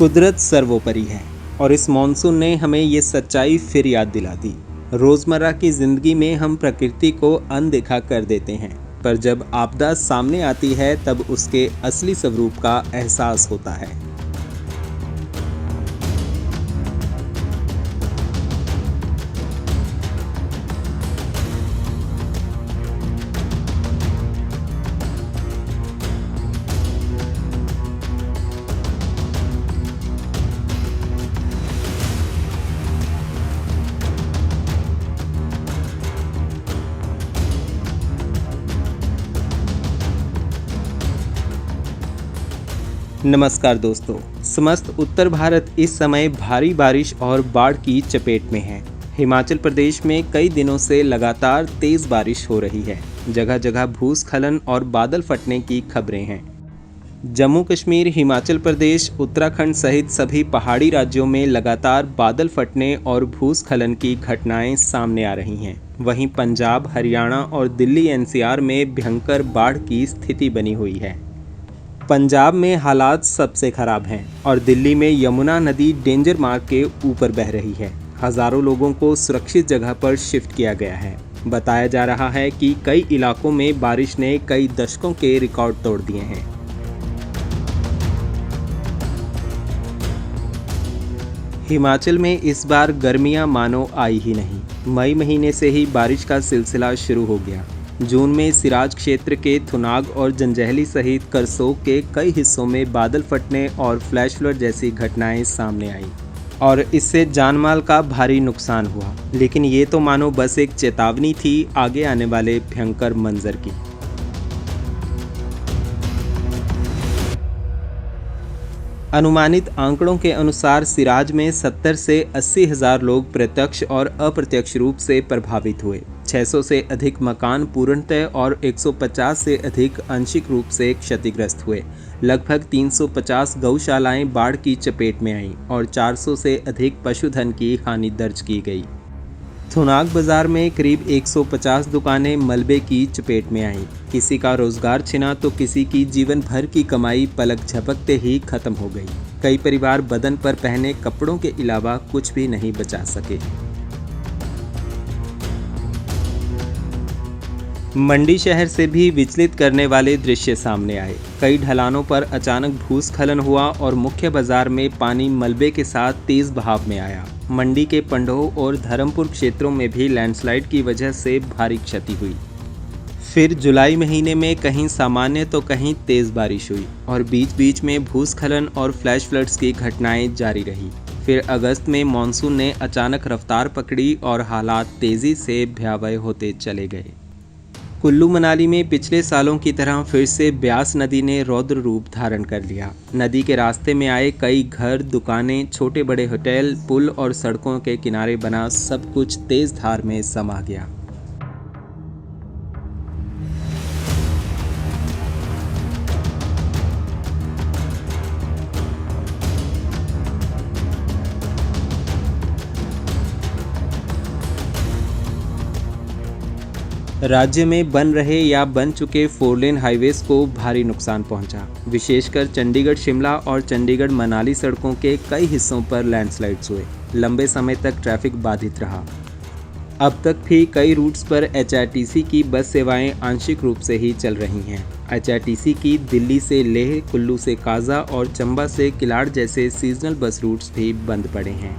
कुदरत सर्वोपरि है और इस मॉनसून ने हमें ये सच्चाई फिर याद दिला दी। रोज़मर्रा की ज़िंदगी में हम प्रकृति को अनदेखा कर देते हैं, पर जब आपदा सामने आती है तब उसके असली स्वरूप का एहसास होता है। नमस्कार दोस्तों, समस्त उत्तर भारत इस समय भारी बारिश और बाढ़ की चपेट में है। हिमाचल प्रदेश में कई दिनों से लगातार तेज बारिश हो रही है। जगह जगह भूस्खलन और बादल फटने की खबरें हैं। जम्मू कश्मीर, हिमाचल प्रदेश, उत्तराखंड सहित सभी पहाड़ी राज्यों में लगातार बादल फटने और भूस्खलन की घटनाएं सामने आ रही हैं। वहीं पंजाब, हरियाणा और दिल्ली एनसीआर में भयंकर बाढ़ की स्थिति बनी हुई है। पंजाब में हालात सबसे खराब हैं और दिल्ली में यमुना नदी डेंजर मार्क के ऊपर बह रही है। हजारों लोगों को सुरक्षित जगह पर शिफ्ट किया गया है। बताया जा रहा है कि कई इलाकों में बारिश ने कई दशकों के रिकॉर्ड तोड़ दिए हैं। हिमाचल में इस बार गर्मियां मानो आई ही नहीं। मई महीने से ही बारिश का सिलसिला शुरू हो गया। जून में सिराज क्षेत्र के थुनाग और जंजैहली सहित करसोग के कई हिस्सों में बादल फटने और फ्लैश फ्लड जैसी घटनाएं सामने आईं और इससे जानमाल का भारी नुकसान हुआ। लेकिन ये तो मानो बस एक चेतावनी थी आगे आने वाले भयंकर मंजर की। अनुमानित आंकड़ों के अनुसार सिराज में 70 से 80 हज़ार लोग प्रत्यक्ष और अप्रत्यक्ष रूप से प्रभावित हुए। 600 से अधिक मकान पूर्णतः और 150 से अधिक आंशिक रूप से क्षतिग्रस्त हुए। लगभग 350 गौशालाएं बाढ़ की चपेट में आईं और 400 से अधिक पशुधन की हानि दर्ज की गई। थुनाग बाजार में करीब 150 दुकानें मलबे की चपेट में आईं। किसी का रोजगार छिना तो किसी की जीवन भर की कमाई पलक झपकते ही खत्म हो गई। कई परिवार बदन पर पहने कपड़ों के अलावा कुछ भी नहीं बचा सके। मंडी शहर से भी विचलित करने वाले दृश्य सामने आए। कई ढलानों पर अचानक भूस्खलन हुआ और मुख्य बाजार में पानी मलबे के साथ तेज बहाव में आया। मंडी के पंडोह और धर्मपुर क्षेत्रों में भी लैंडस्लाइड की वजह से भारी क्षति हुई। फिर जुलाई महीने में कहीं सामान्य तो कहीं तेज बारिश हुई और बीच बीच में भूस्खलन और फ्लैश फ्लड्स की घटनाएं जारी रही। फिर अगस्त में मानसून ने अचानक रफ्तार पकड़ी और हालात तेजी से भयावह होते चले गए। कुल्लू मनाली में पिछले सालों की तरह फिर से ब्यास नदी ने रौद्र रूप धारण कर लिया। नदी के रास्ते में आए कई घर, दुकानें, छोटे बड़े होटल, पुल और सड़कों के किनारे बना सब कुछ तेज धार में समा गया। राज्य में बन रहे या बन चुके 4 लेन हाईवेज को भारी नुकसान पहुंचा। विशेषकर चंडीगढ़ शिमला और चंडीगढ़ मनाली सड़कों के कई हिस्सों पर लैंडस्लाइड्स हुए। लंबे समय तक ट्रैफिक बाधित रहा। अब तक भी कई रूट्स पर एचआरटीसी की बस सेवाएं आंशिक रूप से ही चल रही हैं। एचआरटीसी की दिल्ली से लेह, कुल्लू से काजा और चंबा से किलाड़ जैसे सीजनल बस रूट्स भी बंद पड़े हैं।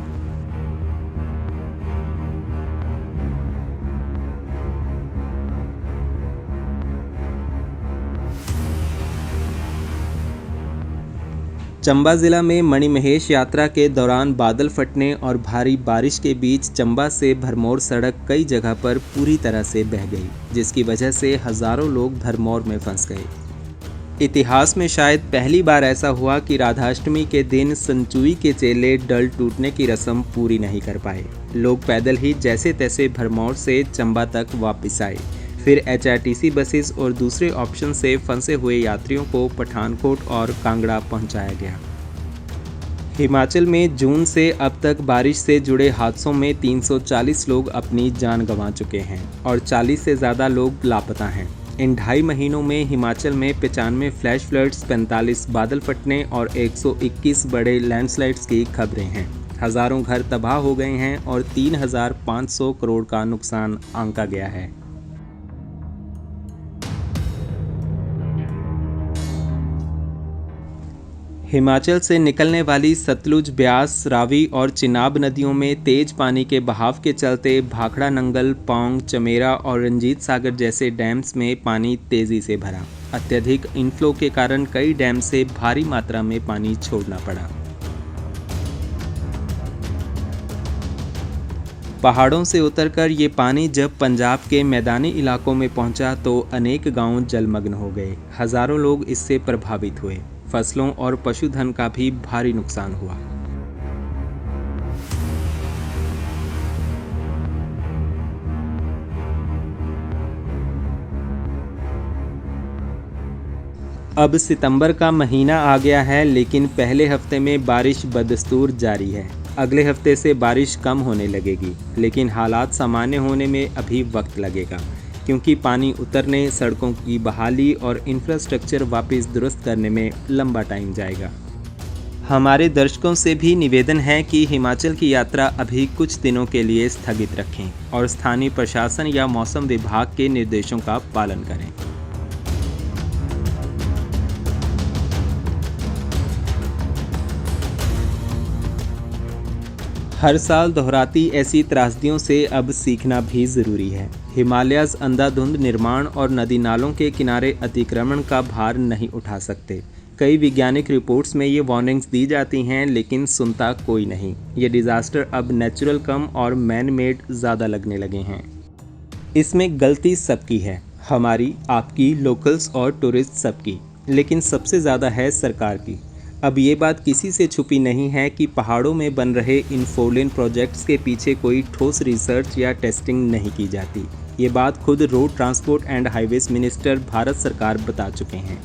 चंबा जिला में मणिमहेश यात्रा के दौरान बादल फटने और भारी बारिश के बीच चंबा से भरमौर सड़क कई जगह पर पूरी तरह से बह गई, जिसकी वजह से हजारों लोग भरमौर में फंस गए। इतिहास में शायद पहली बार ऐसा हुआ कि राधाष्टमी के दिन संचुई के चेले डल टूटने की रस्म पूरी नहीं कर पाए। लोग पैदल ही जैसे तैसे भरमौर से चंबा तक वापस आए। फिर एचआरटीसी बसेस और दूसरे ऑप्शन से फंसे हुए यात्रियों को पठानकोट और कांगड़ा पहुंचाया गया। हिमाचल में जून से अब तक बारिश से जुड़े हादसों में 340 लोग अपनी जान गंवा चुके हैं और 40 से ज़्यादा लोग लापता हैं। इन 2.5 महीनों में हिमाचल में 95 फ्लैश फ्लड्स, 45 बादल फटने और 121 बड़े लैंडस्लाइड्स की खबरें हैं। हज़ारों घर तबाह हो गए हैं और 3,500 करोड़ का नुकसान आंका गया है। हिमाचल से निकलने वाली सतलुज, ब्यास, रावी और चिनाब नदियों में तेज पानी के बहाव के चलते भाखड़ा नंगल, पौंग, चमेरा और रंजीत सागर जैसे डैम्स में पानी तेजी से भरा। अत्यधिक इनफ्लो के कारण कई डैम से भारी मात्रा में पानी छोड़ना पड़ा। पहाड़ों से उतरकर ये पानी जब पंजाब के मैदानी इलाकों में पहुंचा तो अनेक गांव जलमग्न हो गए। हजारों लोग इससे प्रभावित हुए। फसलों और पशुधन का भी भारी नुकसान हुआ। अब सितंबर का महीना आ गया है, लेकिन पहले हफ्ते में बारिश बदस्तूर जारी है। अगले हफ्ते से बारिश कम होने लगेगी, लेकिन हालात सामान्य होने में अभी वक्त लगेगा, क्योंकि पानी उतरने, सड़कों की बहाली और इंफ्रास्ट्रक्चर वापस दुरुस्त करने में लंबा टाइम जाएगा। हमारे दर्शकों से भी निवेदन है कि हिमाचल की यात्रा अभी कुछ दिनों के लिए स्थगित रखें और स्थानीय प्रशासन या मौसम विभाग के निर्देशों का पालन करें। हर साल दोहराती ऐसी त्रासदियों से अब सीखना भी ज़रूरी है। हिमालयस अंधाधुंध निर्माण और नदी नालों के किनारे अतिक्रमण का भार नहीं उठा सकते। कई वैज्ञानिक रिपोर्ट्स में ये वार्निंग्स दी जाती हैं, लेकिन सुनता कोई नहीं। ये डिज़ास्टर अब नेचुरल कम और मैन मेड ज़्यादा लगने लगे हैं। इसमें गलती सबकी है, हमारी, आपकी, लोकल्स और टूरिस्ट सबकी, लेकिन सबसे ज़्यादा है सरकार की। अब ये बात किसी से छुपी नहीं है कि पहाड़ों में बन रहे इन 4 लेन प्रोजेक्ट्स के पीछे कोई ठोस रिसर्च या टेस्टिंग नहीं की जाती। ये बात खुद road transport and highways minister Bharat सरकार बता चुके हैं।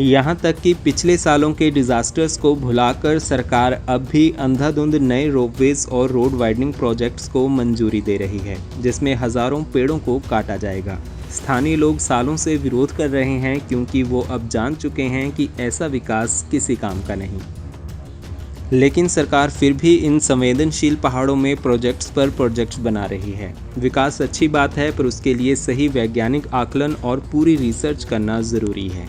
यहाँ तक कि पिछले सालों के डिज़ास्टर्स को भुलाकर सरकार अब भी अंधाधुंध नए रोपवेज और रोड वाइडनिंग प्रोजेक्ट्स को मंजूरी दे रही है, जिसमें हज़ारों पेड़ों को काटा जाएगा। स्थानीय लोग सालों से विरोध कर रहे हैं, क्योंकि वो अब जान चुके हैं कि ऐसा विकास किसी काम का नहीं। लेकिन सरकार फिर भी इन संवेदनशील पहाड़ों में प्रोजेक्ट्स पर प्रोजेक्ट्स बना रही है। विकास अच्छी बात है, पर उसके लिए सही वैज्ञानिक आकलन और पूरी रिसर्च करना ज़रूरी है।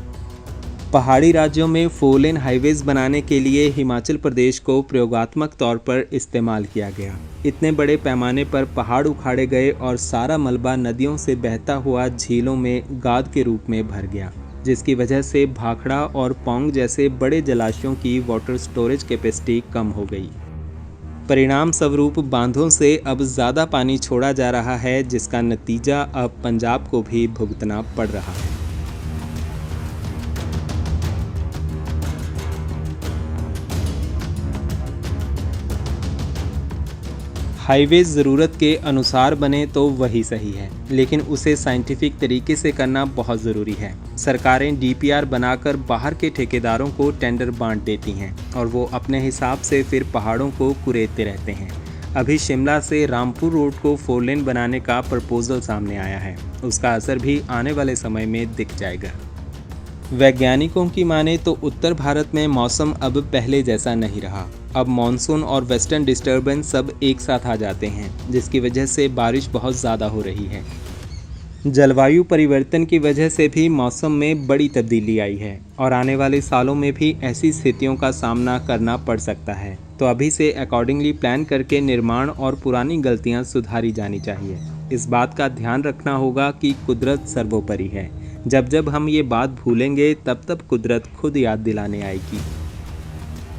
पहाड़ी राज्यों में 4 लेन हाईवेज बनाने के लिए हिमाचल प्रदेश को प्रयोगात्मक तौर पर इस्तेमाल किया गया। इतने बड़े पैमाने पर पहाड़ उखाड़े गए और सारा मलबा नदियों से बहता हुआ झीलों में गाद के रूप में भर गया, जिसकी वजह से भाखड़ा और पौंग जैसे बड़े जलाशयों की वाटर स्टोरेज कैपेसिटी कम हो गई। परिणाम स्वरूप बांधों से अब ज़्यादा पानी छोड़ा जा रहा है, जिसका नतीजा अब पंजाब को भी भुगतना पड़ रहा है। हाईवेज ज़रूरत के अनुसार बने तो वही सही है, लेकिन उसे साइंटिफिक तरीके से करना बहुत ज़रूरी है। सरकारें डीपीआर बनाकर बाहर के ठेकेदारों को टेंडर बांट देती हैं और वो अपने हिसाब से फिर पहाड़ों को कुरेदते रहते हैं। अभी शिमला से रामपुर रोड को 4 लेन बनाने का प्रपोजल सामने आया है। उसका असर भी आने वाले समय में दिख जाएगा। वैज्ञानिकों की माने तो उत्तर भारत में मौसम अब पहले जैसा नहीं रहा। अब मॉनसून और वेस्टर्न डिस्टर्बेंस सब एक साथ आ जाते हैं, जिसकी वजह से बारिश बहुत ज़्यादा हो रही है। जलवायु परिवर्तन की वजह से भी मौसम में बड़ी तब्दीली आई है और आने वाले सालों में भी ऐसी स्थितियों का सामना करना पड़ सकता है। तो अभी से अकॉर्डिंगली प्लान करके निर्माण और पुरानी गलतियां सुधारी जानी चाहिए। इस बात का ध्यान रखना होगा कि कुदरत सर्वोपरि है। जब जब हम ये बात भूलेंगे, तब तब कुदरत खुद याद दिलाने आएगी।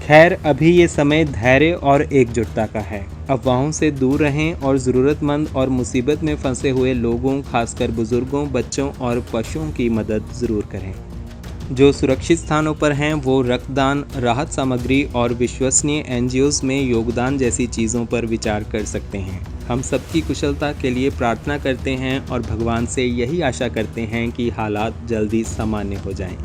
खैर, अभी ये समय धैर्य और एकजुटता का है। अफवाहों से दूर रहें और ज़रूरतमंद और मुसीबत में फंसे हुए लोगों, खासकर बुजुर्गों, बच्चों और पशुओं की मदद ज़रूर करें। जो सुरक्षित स्थानों पर हैं वो रक्तदान, राहत सामग्री और विश्वसनीय एनजीओज़ में योगदान जैसी चीज़ों पर विचार कर सकते हैं। हम सबकी कुशलता के लिए प्रार्थना करते हैं और भगवान से यही आशा करते हैं कि हालात जल्दी सामान्य हो जाएं।